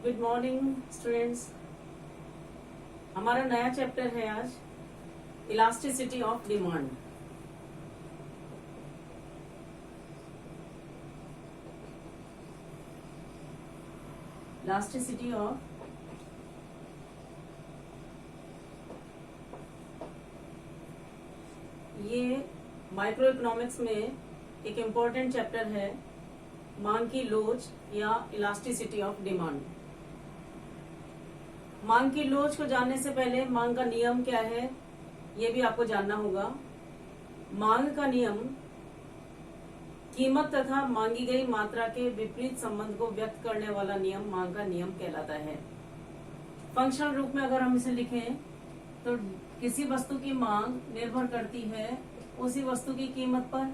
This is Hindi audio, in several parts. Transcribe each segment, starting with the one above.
Good morning students. हमारा नया चैप्टर है आज elasticity of demand. Elasticity of ये माइक्रो इकोनॉमिक्स में एक इम्पोर्टेंट चैप्टर है, मांग की लोच या इलास्टिसिटी ऑफ डिमांड। मांग की लोच को जानने से पहले मांग का नियम क्या है ये भी आपको जानना होगा। मांग का नियम कीमत तथा मांगी गई मात्रा के विपरीत संबंध को व्यक्त करने वाला नियम मांग का नियम कहलाता है। फंक्शनल रूप में अगर हम इसे लिखें तो किसी वस्तु की मांग निर्भर करती है उसी वस्तु की कीमत पर,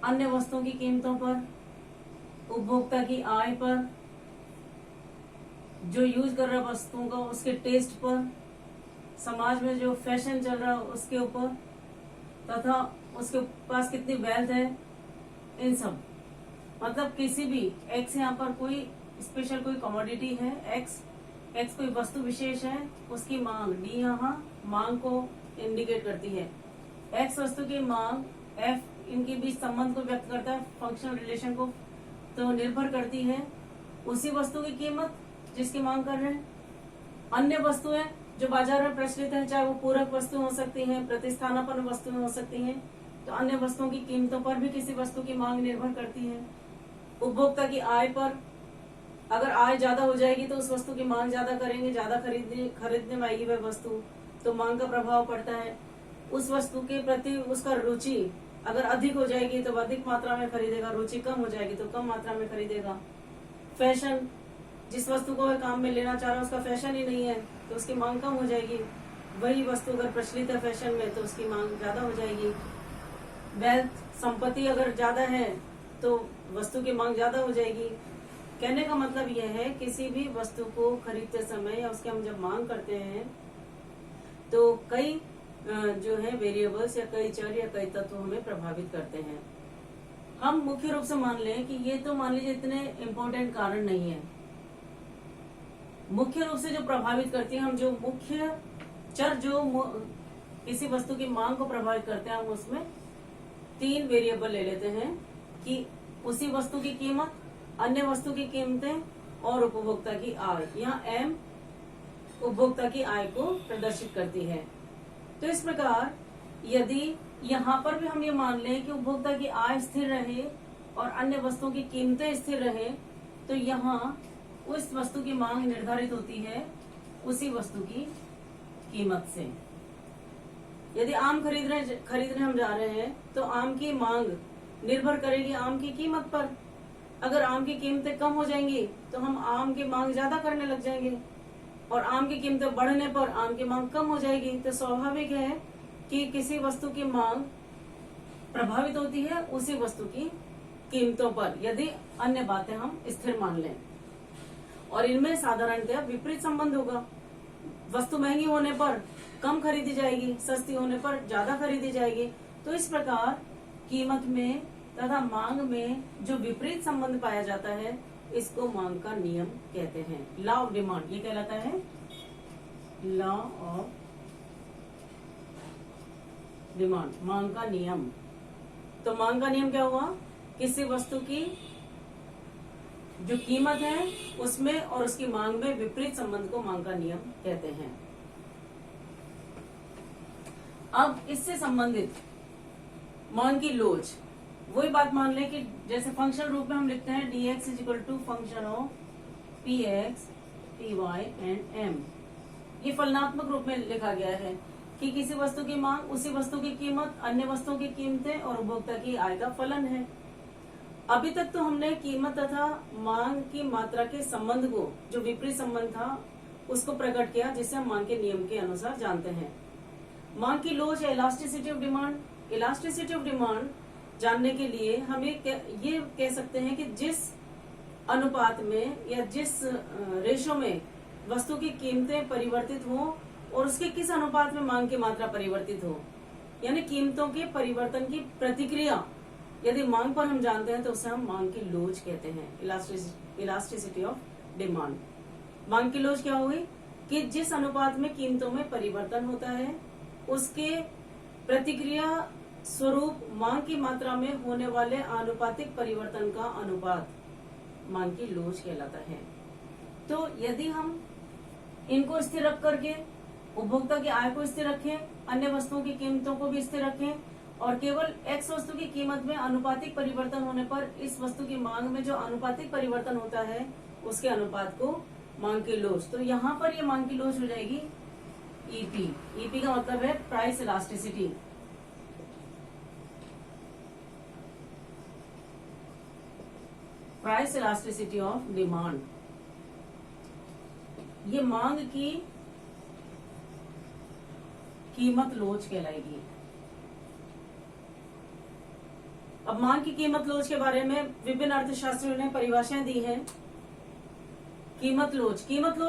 अन्य वस्तुओं की कीमतों पर, उपभोक्ता की आय पर, जो यूज कर रहा वस्तुओं का उसके टेस्ट पर, समाज में जो फैशन चल रहा है उसके ऊपर, तथा उसके पास कितनी वेल्थ है, इन सब। मतलब किसी भी एक्स यहाँ पर कोई स्पेशल कोई कमोडिटी है, एक्स कोई वस्तु विशेष है, उसकी मांग डी यहाँ मांग को इंडिकेट करती है। एक्स वस्तु की मांग एफ इनके बीच संबंध को व्यक्त करता है, फंक्शनल रिलेशन को, तो निर्भर करती है उसी वस्तु की कीमत जिसकी मांग कर रहे हैं। अन्य वस्तुएं जो बाजार में प्रचलित हैं, चाहे वो पूरक वस्तु हो सकती हैं, प्रतिस्थानापन्न वस्तुएं हो सकती हैं, तो अन्य वस्तुओं की कीमतों पर भी किसी वस्तु की मांग निर्भर करती है। उपभोक्ता की आय पर, अगर आय ज्यादा हो जाएगी तो उस वस्तु की मांग ज्यादा करेंगे, ज्यादा खरीदने में आएगी वह वस्तु, तो मांग का प्रभाव पड़ता है। उस वस्तु के प्रति उसका रुचि अगर अधिक हो जाएगी तो अधिक मात्रा में खरीदेगा, रुचि कम हो जाएगी तो कम मात्रा में खरीदेगा। फैशन, जिस वस्तु को वह काम में लेना चाह रहा है उसका फैशन ही नहीं है तो उसकी मांग कम हो जाएगी। वही वस्तु अगर प्रचलित है फैशन में तो उसकी मांग ज्यादा हो जाएगी। वेल्थ, संपत्ति अगर ज्यादा है तो वस्तु की मांग ज्यादा हो जाएगी। कहने का मतलब यह है किसी भी वस्तु को खरीदते समय या उसकी हम जब मांग करते हैं तो कई जो है वेरिएबल्स या कई चर या कई तत्व हमें प्रभावित करते हैं। हम मुख्य रूप से मान लें कि ये तो मान लीजिए इतने इम्पोर्टेंट कारण नहीं है। मुख्य रूप से जो प्रभावित करती है, हम जो मुख्य चर जो किसी वस्तु की मांग को प्रभावित करते हैं, हम उसमें 3 वेरिएबल ले लेते हैं कि उसी वस्तु की कीमत, अन्य वस्तु की कीमतें और उपभोक्ता की आय। यहाँ एम उपभोक्ता की आय को प्रदर्शित करती है। तो इस प्रकार यदि यहाँ पर भी हम ये मान लें कि उपभोक्ता की आय स्थिर रहे और अन्य वस्तुओं की कीमतें स्थिर रहे, तो यहाँ उस वस्तु की मांग निर्धारित होती है उसी वस्तु की कीमत से। यदि आम खरीदने हम जा रहे हैं तो आम की मांग निर्भर करेगी आम की कीमत पर। अगर आम की कीमतें कम हो जाएंगी तो हम आम की मांग ज्यादा करने लग जाएंगे, और आम की कीमतें बढ़ने पर आम की मांग कम हो जाएगी। तो स्वाभाविक है कि किसी वस्तु की मांग प्रभावित होती है उसी वस्तु की कीमतों पर, यदि अन्य बातें हम स्थिर मान लें। और इनमें साधारणतः विपरीत संबंध होगा। वस्तु महंगी होने पर कम खरीदी जाएगी, सस्ती होने पर ज्यादा खरीदी जाएगी। तो इस प्रकार कीमत में तथा मांग में जो विपरीत संबंध पाया जाता है इसको मांग का नियम कहते हैं। लॉ ऑफ डिमांड ये कहलाता है, लॉ ऑफ डिमांड, मांग का नियम। तो मांग का नियम क्या हुआ? किसी वस्तु की जो कीमत है उसमें और उसकी मांग में विपरीत संबंध को मांग का नियम कहते हैं। अब इससे संबंधित मांग की लोच, वही बात मान लें कि जैसे फंक्शनल रूप में हम लिखते हैं dx is equal to function of px, py and m। ये फलनात्मक रूप में लिखा गया है कि किसी वस्तु की मांग उसी वस्तु की कीमत, अन्य वस्तुओं की कीमतें और उपभोक्ता की आय का फलन है। अभी तक तो हमने कीमत तथा मांग की मात्रा के संबंध को, जो विपरीत संबंध था, उसको प्रकट किया जिसे हम मांग के नियम के अनुसार जानते हैं। मांग की लोच है elasticity of demand. Elasticity of demand जानने के लिए हम ये कह सकते हैं कि जिस अनुपात में या जिस रेशो में वस्तु की कीमतें परिवर्तित हो और उसके किस अनुपात में मांग की मात्रा परिवर्तित हो, यानी कीमतों के परिवर्तन की प्रतिक्रिया यदि मांग पर हम जानते हैं तो उसे हम मांग की लोच कहते हैं, इलास्टिसिटी ऑफ डिमांड। मांग की लोच क्या हुई कि जिस अनुपात में कीमतों में परिवर्तन होता है उसके प्रतिक्रिया स्वरूप मांग की मात्रा में होने वाले आनुपातिक परिवर्तन का अनुपात मांग की लोच कहलाता है। तो यदि हम इनको स्थिर रख करके उपभोक्ता की आय को स्थिर रखें, अन्य वस्तुओं की कीमतों को भी स्थिर रखें और केवल एक्स वस्तु की कीमत में आनुपातिक परिवर्तन होने पर इस वस्तु की मांग में जो आनुपातिक परिवर्तन होता है उसके अनुपात को मांग की लोच। तो यहाँ पर ये मांग की लोच हो जाएगी ईपी। ईपी का मतलब है price elasticity. Price elasticity of demand, ये मांग की कीमत लोच कहलाएगी। अब मांग की कीमत लोच के बारे में विभिन्न अर्थशास्त्रियों ने परिभाषाएं दी हैं। कीमत लोच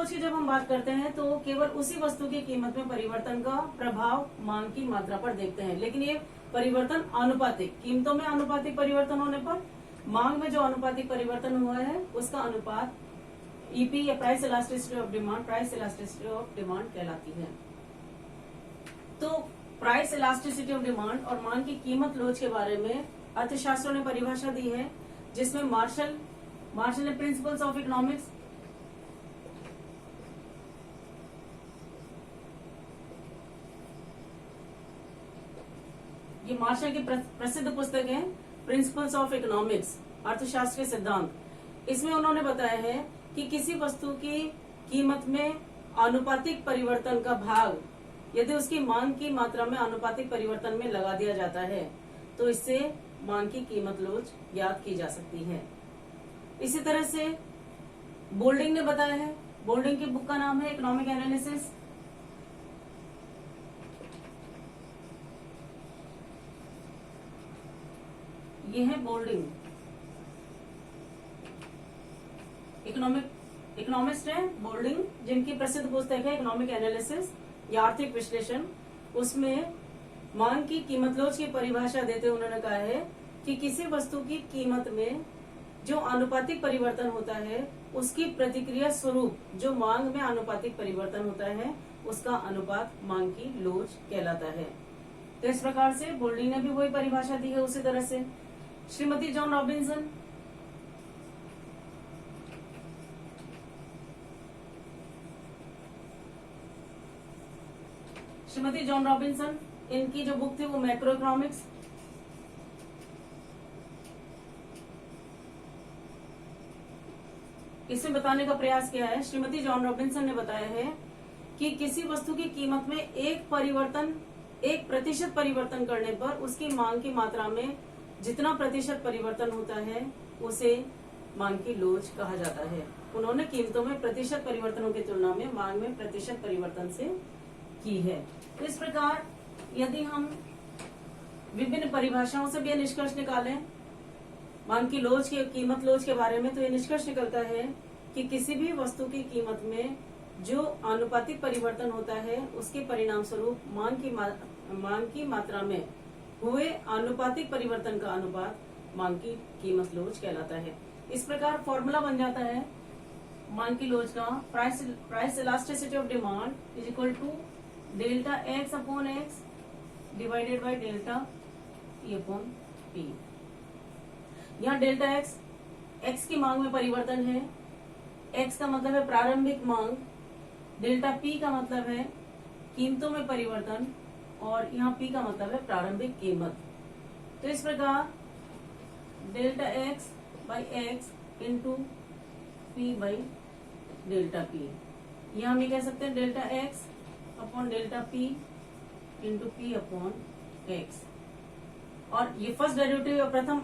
की जब हम बात करते हैं तो केवल उसी वस्तु की कीमत में परिवर्तन का प्रभाव मांग की मात्रा पर देखते हैं, लेकिन ये परिवर्तन आनुपातिक, कीमतों में आनुपातिक परिवर्तन होने पर मांग में जो आनुपातिक परिवर्तन हुआ है उसका अनुपात ईपी या price elasticity of demand, price elasticity of demand कहलाती है। तो प्राइस इलास्टिसिटी ऑफ डिमांड और मांग की कीमत लोच के बारे में अर्थशास्त्रों ने परिभाषा दी है, जिसमें मार्शल ने प्रिंसिपल्स ऑफ इकोनॉमिक्स ये मार्शल की प्रसिद्ध पुस्तक है प्रिंसिपल्स ऑफ इकोनॉमिक्स, अर्थशास्त्र के सिद्धांत। इसमें उन्होंने बताया है कि किसी वस्तु की कीमत में आनुपातिक परिवर्तन का भाग यदि उसकी मांग की मात्रा में आनुपातिक परिवर्तन में लगा दिया जाता है तो इससे मांग की कीमत लोच ज्ञात की जा सकती है। इसी तरह से बोल्डिंग ने बताया है, बोल्डिंग की बुक का नाम है इकोनॉमिक एनालिसिस। ये है बोल्डिंग, इकोनॉमिस्ट है बोल्डिंग, जिनकी प्रसिद्ध पुस्तक है इकोनॉमिक एनालिसिस या आर्थिक विश्लेषण। उसमें मांग की कीमत लोच की परिभाषा देते हुए उन्होंने कहा है कि किसी वस्तु की कीमत में जो आनुपातिक परिवर्तन होता है उसकी प्रतिक्रिया स्वरूप जो मांग में आनुपातिक परिवर्तन होता है उसका अनुपात मांग की लोच कहलाता है। तो इस प्रकार से बोल्डिंग ने भी वही परिभाषा दी है। उसी तरह से श्रीमती जॉन रॉबिन्सन इनकी जो बुक थी वो मैक्रो इकोनॉमिक्स। इसमें बताने का प्रयास किया है, श्रीमती जॉन रॉबिन्सन ने बताया है कि किसी वस्तु की कीमत में 1% परिवर्तन करने पर उसकी मांग की मात्रा में जितना प्रतिशत परिवर्तन होता है उसे मांग की लोच कहा जाता है। उन्होंने कीमतों में प्रतिशत परिवर्तनों की तुलना में मांग में प्रतिशत परिवर्तन से की है। तो इस प्रकार यदि हम विभिन्न परिभाषाओं से भी यह निष्कर्ष निकालें मांग की लोच की कीमत लोच के बारे में, तो ये निष्कर्ष निकलता है कि किसी भी वस्तु की कीमत में जो आनुपातिक परिवर्तन होता है उसके परिणाम स्वरूप मांग की मात्रा में हुए आनुपातिक परिवर्तन का अनुपात मांग की कीमत लोच कहलाता है। इस प्रकार फॉर्मूला बन जाता है मांग की लोच का, price elasticity of demand is equal to delta X upon X divided by delta P upon P. यहाँ डेल्टा एक्स की मांग में परिवर्तन है, एक्स का मतलब है प्रारंभिक मांग, डेल्टा पी का मतलब है कीमतों में परिवर्तन और यहाँ पी का मतलब है प्रारंभिक कीमत। तो इस प्रकार delta x by x into P by delta P, यहाँ हम ये कह सकते हैं delta X upon delta P into P upon x. और ये फर्स्ट डेरिवेटिव प्रथम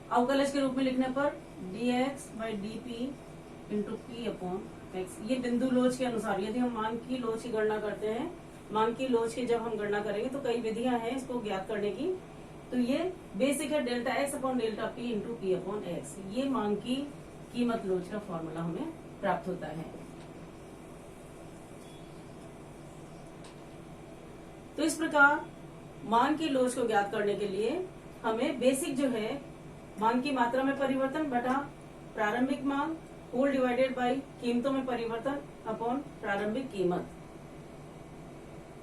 अवकलज के रूप में लिखने पर dx by D into P upon x. ये बिंदु लोच के अनुसार यदि हम मांग की लोच की गणना करते हैं, मांग की लोच की जब हम गणना करेंगे तो कई विधियां हैं इसको ज्ञात करने की। तो ये बेसिक है delta X upon delta P into P upon x. ये मांग की कीमत लोच का फॉर्मूला हमें प्राप्त होता है। तो इस प्रकार मांग की लोच को ज्ञात करने के लिए हमें बेसिक जो है मांग की मात्रा में परिवर्तन बटा प्रारंभिक मांग होल डिवाइडेड बाय कीमतों में परिवर्तन अपॉन प्रारंभिक कीमत।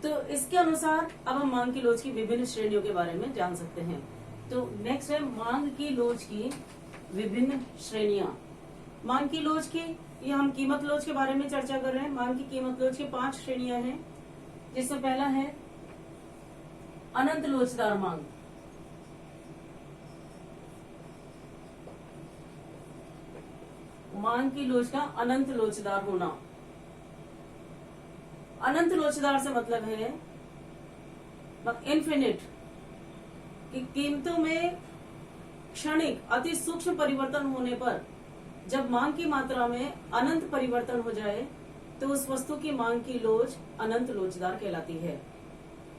तो इसके अनुसार अब हम मांग की लोच की विभिन्न श्रेणियों के बारे में जान सकते हैं। तो नेक्स्ट है मांग की लोच की विभिन्न श्रेणियां। मांग की लोच की, ये हम कीमत लोच के बारे में चर्चा कर रहे हैं। मांग की कीमत लोच की 5 श्रेणियां हैं, जिसमें पहला है अनंत लोचदार मांग। मांग की लोच का अनंत लोचदार होना। अनंत लोचदार से मतलब है इन्फिनिट, कि कीमतों में क्षणिक अति सूक्ष्म परिवर्तन होने पर जब मांग की मात्रा में अनंत परिवर्तन हो जाए तो उस वस्तु की मांग की लोच अनंत लोचदार कहलाती है।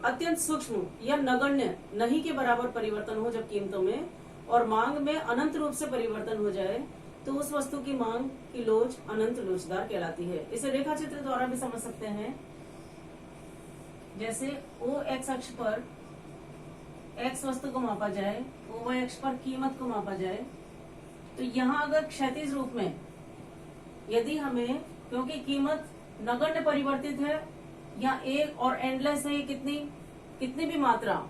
अत्यंत सूक्ष्म या नगण्य नहीं के बराबर परिवर्तन हो जब कीमतों में और मांग में अनंत रूप से परिवर्तन हो जाए तो उस वस्तु की मांग की लोच अनंत लोचदार कहलाती है। इसे रेखा चित्र द्वारा भी समझ सकते हैं। जैसे ओ एक्स अक्ष पर एक्स वस्तु को मापा जाए, ओ वाई अक्ष पर कीमत को मापा जाए, तो यहाँ अगर क्षैतिज रूप में यदि हमें, क्योंकि कीमत नगण्य परिवर्तित है या एक और एंडलेस है, कितनी भी मात्रा,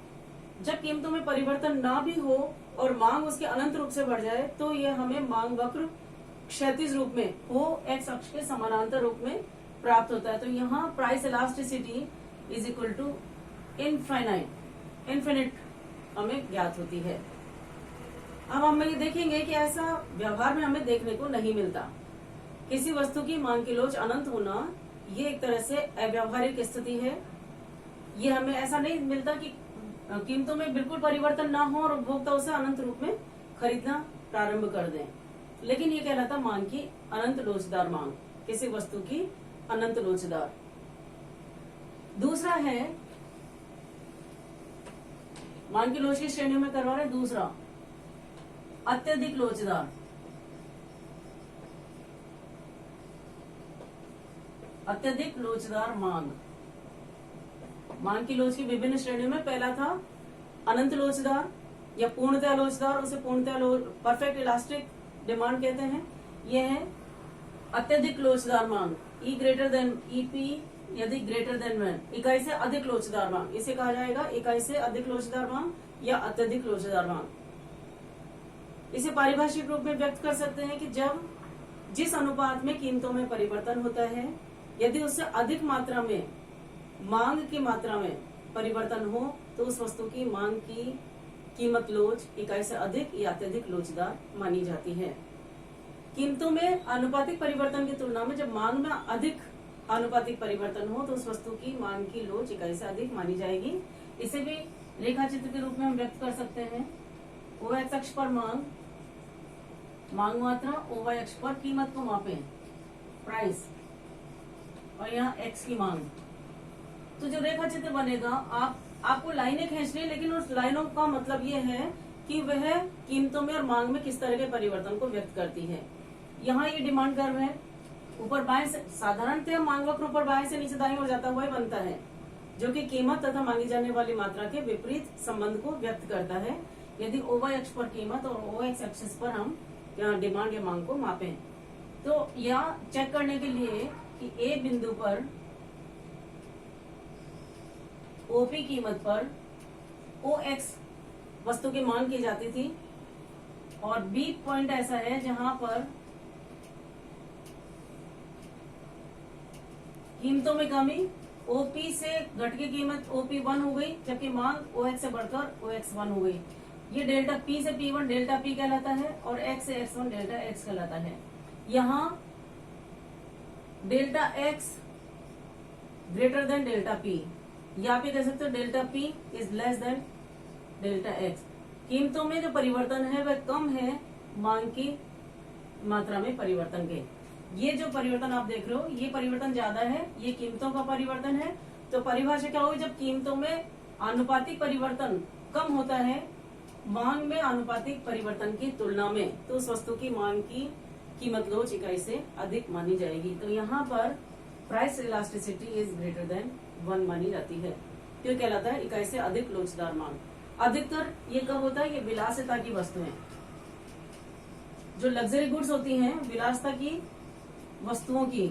जब कीमतों में परिवर्तन ना भी हो और मांग उसके अनंत रूप से बढ़ जाए तो यह हमें मांग वक्र क्षैतिज रूप में ओ एक्स अक्ष के समानांतर रूप में प्राप्त होता है। तो यहाँ price elasticity is equal to infinite हमें ज्ञात होती है। अब हम ये देखेंगे कि ऐसा व्यवहार में हमें देखने को नहीं मिलता। किसी वस्तु की मांग की लोच अनंत होना ये एक तरह से अव्यवहारिक स्थिति है। ये हमें ऐसा नहीं मिलता कि कीमतों में बिल्कुल परिवर्तन ना हो और उपभोक्ता उसे अनंत रूप में खरीदना प्रारंभ कर दें, लेकिन ये कहलाता मांग की अनंत लोचदार मांग, किसी वस्तु की अनंत लोचदार। दूसरा है मांग की लोच की श्रेणियों में करवा रहे दूसरा अत्यधिक लोचदार। अत्यधिक लोचदार मांग। मांग की लोच की विभिन्न श्रेणियों में पहला था अनंत लोचदार या पूर्णतः लोचदार, उसे पूर्णतः परफेक्ट इलास्टिक डिमांड कहते हैं। यह है अत्यधिक लोचदार मांग, ई ग्रेटर देन ईपी यदि ग्रेटर देन 1, इकाई से अधिक लोचदार मांग, इसे कहा जाएगा इकाई से अधिक लोचदार मांग या अत्यधिक लोचदार मांग। इसे पारिभाषिक रूप में व्यक्त कर सकते हैं कि जब जिस अनुपात में कीमतों में परिवर्तन होता है, यदि उससे अधिक मात्रा में मांग की मात्रा में परिवर्तन हो तो उस वस्तु की मांग की कीमत लोच इकाई से अधिक या अत्यधिक लोचदार मानी जाती है। कीमतों में आनुपातिक परिवर्तन की तुलना में जब मांग में अधिक आनुपातिक परिवर्तन हो तो उस वस्तु की मांग की लोच इकाई से अधिक मानी जाएगी। इसे भी रेखा चित्र के रूप में हम व्यक्त कर सकते हैं। ओ एक्स अक्ष पर मांग मात्रा, ओ वाई अक्ष पर कीमत को मापें, प्राइस, और यहाँ एक्स की मांग। तो जो रेखा चित्र बनेगा, आपको लाइनें खींचनी है, लेकिन उस लाइनों का मतलब ये है कि वह कीमतों में और मांग में किस तरह के परिवर्तन को व्यक्त करती है। यहाँ ये डिमांड कर्व है, ऊपर बाएं से साधारणतः मांग वक्र ऊपर बाएं से नीचे दाएं ओर जाता हुआ ही बनता है, जो कि कीमत तथा मांगी जाने वाली मात्रा के विपरीत संबंध को व्यक्त करता है। यदि ओ वाई अक्ष पर कीमत और ओ एक्स एक्सिस पर हम यहाँ डिमांड या मांग को मापें, तो यहाँ चेक करने के लिए कि ए बिंदु पर ओपी कीमत पर ओ एक्स वस्तु की मांग की जाती थी और बी पॉइंट ऐसा है जहां पर कीमतों में कमी, ओपी से घट के कीमत ओपी 1 हो गई, जबकि मांग ओ एक्स से बढ़कर ओ एक्स 1 हो गई। ये डेल्टा पी से पी 1 डेल्टा पी कहलाता है और एक्स से एक्स 1 डेल्टा एक्स कहलाता है। यहाँ delta x greater than delta P, या भी कह सकते हो delta P is less than delta x. कीमतों में जो परिवर्तन है वह कम है मांग की मात्रा में परिवर्तन के। ये जो परिवर्तन आप देख रहे हो, ये परिवर्तन ज्यादा है, ये कीमतों का परिवर्तन है। तो परिभाषा क्या होगी, जब कीमतों में आनुपातिक परिवर्तन कम होता है मांग में आनुपातिक परिवर्तन की तुलना में, तो उस वस्तु की मांग की कीमत लोच इकाई से अधिक मानी जाएगी। तो यहाँ पर price elasticity is greater than 1 मानी जाती है। क्यों कहलाता है इकाई से अधिक लोचदार मांग। अधिकतर ये कब होता है, ये विलासिता की वस्तुएं, जो लग्जरी गुड्स होती हैं, विलासिता की वस्तुओं की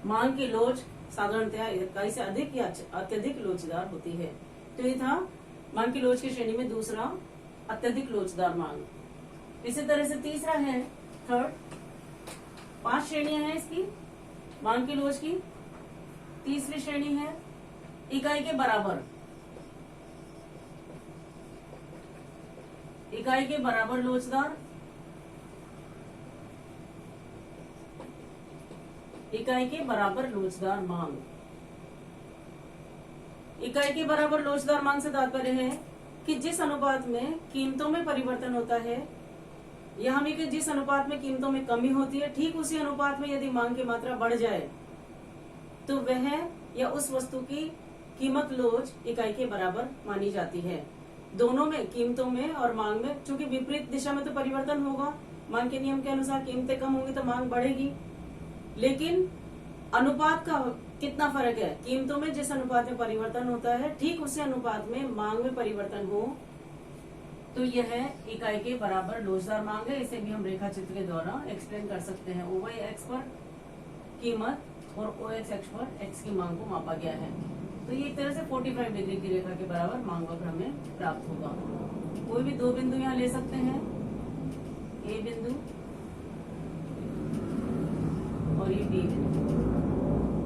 मांग की लोच साधारणतया इकाई से अधिक या अत्यधिक लोचदार होती है। तो ये था मांग की लोच की श्रेणी में दूसरा, अत्यधिक लोचदार मांग। इसी तरह से तीसरा है थर्ड, 5 श्रेणियां हैं इसकी मांग की लोच की। तीसरी श्रेणी है इकाई के बराबर, इकाई के बराबर लोचदार, इकाई के बराबर लोचदार मांग। इकाई के बराबर लोचदार मांग से तात्पर्य है कि जिस अनुपात में कीमतों में परिवर्तन होता है, या हमें कि जिस अनुपात में कीमतों में कमी होती है, ठीक उसी अनुपात में यदि मांग की मात्रा बढ़ जाए तो वह या उस वस्तु की कीमत लोच इकाई के बराबर मानी जाती है। दोनों में, कीमतों में और मांग में, चूंकि विपरीत दिशा में तो परिवर्तन होगा, मांग के नियम के अनुसार कीमतें कम होंगी तो मांग बढ़ेगी, लेकिन अनुपात का कितना फर्क है, कीमतों में जिस अनुपात में परिवर्तन होता है ठीक उसी अनुपात में मांग में परिवर्तन हो तो यह इकाई के बराबर लोचदार मांग है। इसे भी हम रेखा चित्र के द्वारा एक्सप्लेन कर सकते हैं। OY एक्स पर कीमत और OX एक्स पर एक्स की मांग को मापा गया है, तो ये एक तरह से 45 डिग्री की रेखा के बराबर मांग वक्र हमें प्राप्त होगा। कोई भी 2 बिंदु यहाँ ले सकते हैं, A बिंदु और ये B बिंदु।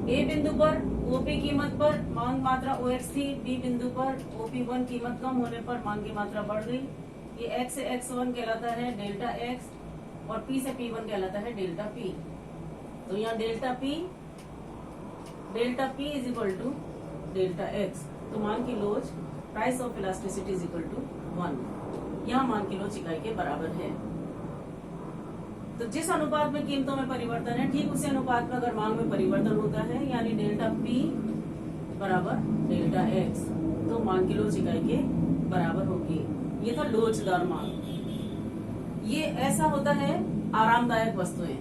A बिंदु पर OP कीमत पर मांग मात्रा OX थी, B बिंदु पर OP1 कीमत कम होने पर मांग की मात्रा बढ़ गई। ये X से X1 कहलाता है डेल्टा X और P से P1 कहलाता है डेल्टा P। तो यहाँ delta P is equal to delta X। तो मांग की लोच price of elasticity is equal to 1। यहाँ मांग की लोच इकाई के बराबर है। तो जिस अनुपात में कीमतों में परिवर्तन है, ठीक उसी अनुपात में अगर मांग में परिवर्तन होता है, यानी डेल्टा P बराबर डेल्टा X, तो मांग की लोच इकाई के बराबर होगी। ये था लोचदार मांग। ये ऐसा होता है आरामदायक वस्तुएं।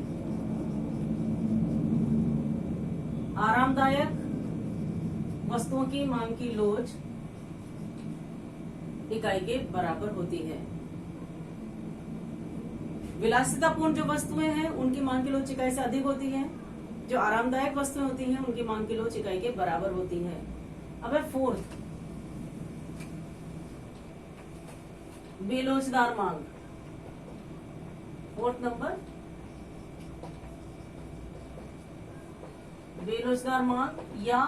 आरामदायक वस्तुओं की मांग की लोच इकाई के बराबर होती है। विलासितापूर्ण जो वस्तुएं हैं उनकी मांग की लोच इकाई से अधिक होती है। जो आरामदायक वस्तुएं होती हैं उनकी मांग की लोच इकाई के बराबर होती है। अब है फोर्थ, बेलोचदार मांग। फोर्थ नंबर, बेलोचदार मांग या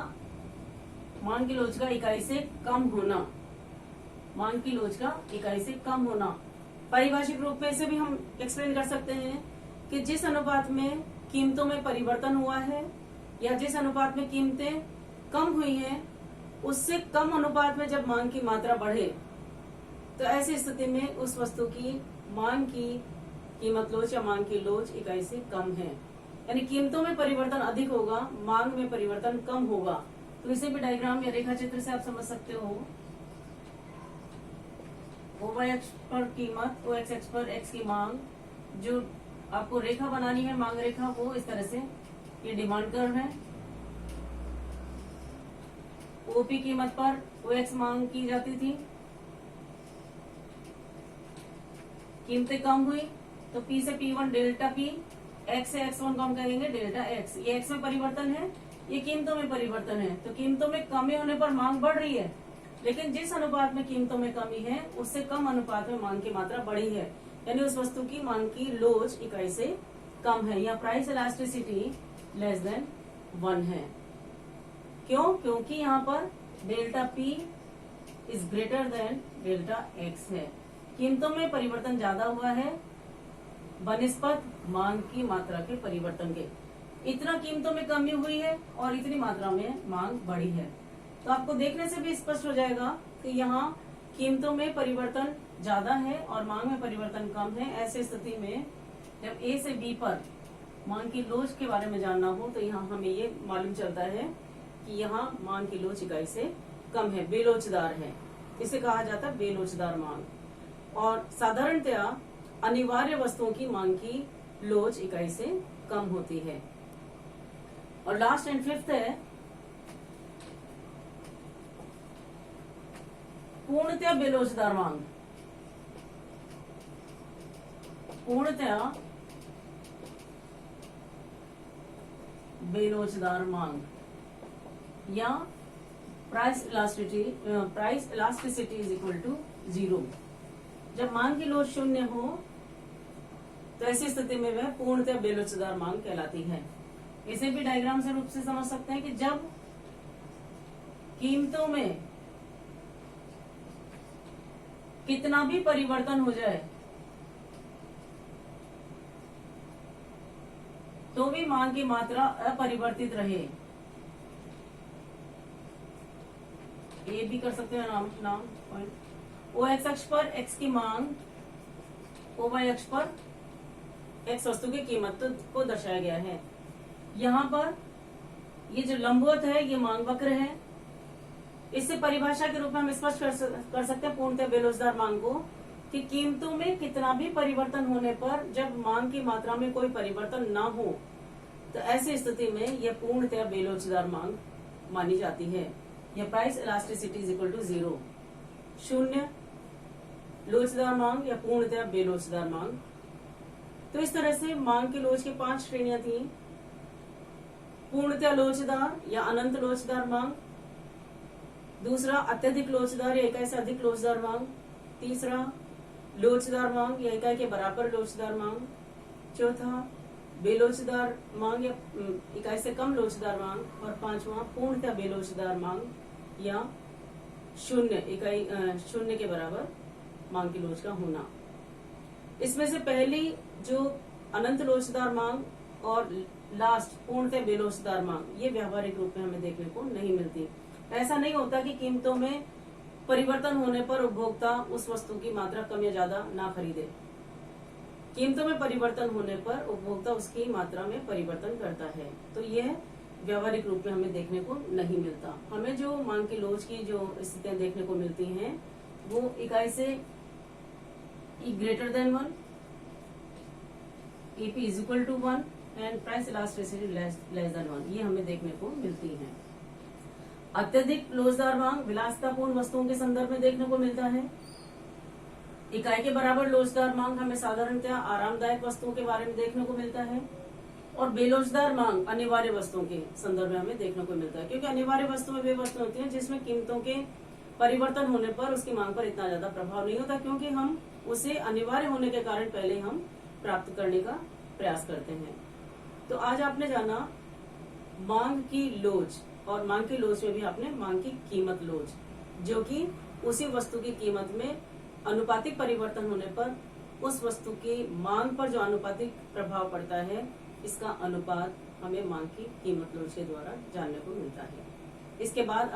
मांग की लोच का इकाई से कम होना। मांग की लोच का इकाई से कम होना पारिभाषिक रूप में इसे भी हम एक्सप्लेन कर सकते हैं कि जिस अनुपात में कीमतों में परिवर्तन हुआ है या जिस अनुपात में कीमतें कम हुई हैं, उससे कम अनुपात में जब मांग की मात्रा बढ़े तो ऐसी स्थिति में उस वस्तु की मांग की कीमत लोच या मांग की लोच इकाई से कम है। यानी कीमतों में परिवर्तन अधिक होगा, मांग में परिवर्तन कम होगा। तो इसे भी डायग्राम या रेखा चित्र से आप समझ सकते हो। OY अक्ष पर कीमत, OX अक्ष पर X की मांग, जो आपको रेखा बनानी है मांग रेखा, वो इस तरह से ये डिमांड कर्व है। OP कीमत पर OX मांग की जाती थी, कीमतें कम हुई तो P से P1 डेल्टा P, X से X1 को हम कहेंगे डेल्टा X। ये X में परिवर्तन है, ये कीमतों में परिवर्तन है। तो कीमतों में कमी होने पर मांग बढ़ रही है, लेकिन जिस अनुपात में कीमतों में कमी है उससे कम अनुपात में मांग की मात्रा बढ़ी है, यानी उस वस्तु की मांग की लोच इकाई से कम है, या प्राइस इलास्टिसिटी लेस देन 1 है। क्यों? क्योंकि यहाँ पर delta P is greater than delta X है। कीमतों में परिवर्तन ज्यादा हुआ है बनिस्पत मांग की मात्रा के परिवर्तन के। इतना कीमतों में कमी हुई है और इतनी मात्रा में मांग बढ़ी है। तो आपको देखने से भी स्पष्ट हो जाएगा कि यहाँ कीमतों में परिवर्तन ज्यादा है और मांग में परिवर्तन कम है। ऐसी स्थिति में जब A से B पर मांग की लोच के बारे में जानना हो तो यहाँ हमें ये मालूम चलता है कि यहाँ मांग की लोच इकाई से कम है, बेलोचदार है। इसे कहा जाता है बेलोचदार मांग। और साधारणतया अनिवार्य वस्तुओं की मांग की लोच इकाई से कम होती है। और लास्ट एंड फिफ्थ है पूर्णतया बेलोचदार मांग। पूर्णतया बेलोचदार मांग या price elasticity is equal to 0। जब मांग की लोच शून्य हो तो ऐसी स्थिति में वह पूर्णतः बेलोचदार मांग कहलाती है। इसे भी डायग्राम से रूप से समझ सकते हैं कि जब कीमतों में कितना भी परिवर्तन हो जाए तो भी मांग की मात्रा अपरिवर्तित रहे। ये भी कर सकते हैं नाम पॉइंट। ओ एक्स अक्ष पर एक्स की मांग, ओ वाई अक्ष पर एक्स वस्तु की कीमत को दर्शाया गया है। यहाँ पर ये जो लंबवत है ये मांग वक्र है। इससे परिभाषा के रूप में हम स्पष्ट कर सकते हैं पूर्णतः बेलोचदार मांग को कि कीमतों में कितना भी परिवर्तन होने पर जब मांग की मात्रा में कोई परिवर्तन ना हो तो ऐसी स्थिति में यह पूर्णतः बेलोचदार मांग मानी जाती है। यह price elasticity is equal to 0, शून्य लोचदार मांग या पूर्णतः बेलोचदार मांग। तो इस तरह से मांग की लोच की 5 श्रेणियां थी। पूर्णतः लोचदार या अनंत लोचदार मांग, दूसरा अत्यधिक लोचदार या इकाई से अधिक लोचदार मांग, तीसरा लोचदार मांग या इकाई के बराबर लोचदार मांग, चौथा बेलोचदार मांग या इकाई से कम लोचदार मांग, और पांचवा पूर्णतः बेलोचदार मांग या शून्य के बराबर मांग की लोच का होना। इसमें से पहली जो अनंत लोचदार मांग और लास्ट पूर्णतः बेलोचदार मांग ये व्यावहारिक रूप में हमें देखने को नहीं मिलती। ऐसा नहीं होता कि कीमतों में परिवर्तन होने पर उपभोक्ता उस वस्तु की मात्रा कम या ज्यादा ना खरीदे। कीमतों में परिवर्तन होने पर उपभोक्ता उसकी मात्रा में परिवर्तन करता है। तो यह व्यावहारिक रूप में हमें देखने को नहीं मिलता। हमें जो मांग की लोच की जो स्थितियां देखने को मिलती हैं वो इकाई से E greater than 1, EP is equal to 1 and price elasticity less than 1 ये हमें देखने को मिलती है। अत्यधिक लोचदार मांग विलासितापूर्ण वस्तुओं के संदर्भ में देखने को मिलता है। इकाई के बराबर लोचदार मांग हमें साधारणतः आरामदायक वस्तुओं के बारे में देखने को मिलता है, और बेलोचदार मांग अनिवार्य वस्तुओं के संदर्भ में हमें देखने को मिलता है। क्योंकि अनिवार्य वस्तुएं वे वस्तुएं होती हैं जिसमें कीमतों के परिवर्तन होने पर उसकी मांग पर इतना ज्यादा प्रभाव नहीं होता, क्योंकि हम उसे अनिवार्य होने के कारण पहले हम प्राप्त करने का प्रयास करते हैं। तो आज आपने जाना मांग की लोच, और मांग की लोच में भी आपने मांग की कीमत लोच, जो कि उसी वस्तु की कीमत में अनुपातिक परिवर्तन होने पर उस वस्तु की मांग पर जो अनुपातिक प्रभाव पड़ता है इसका अनुपात हमें मांग की कीमत लोच के द्वारा जानने को मिलता है। इसके बाद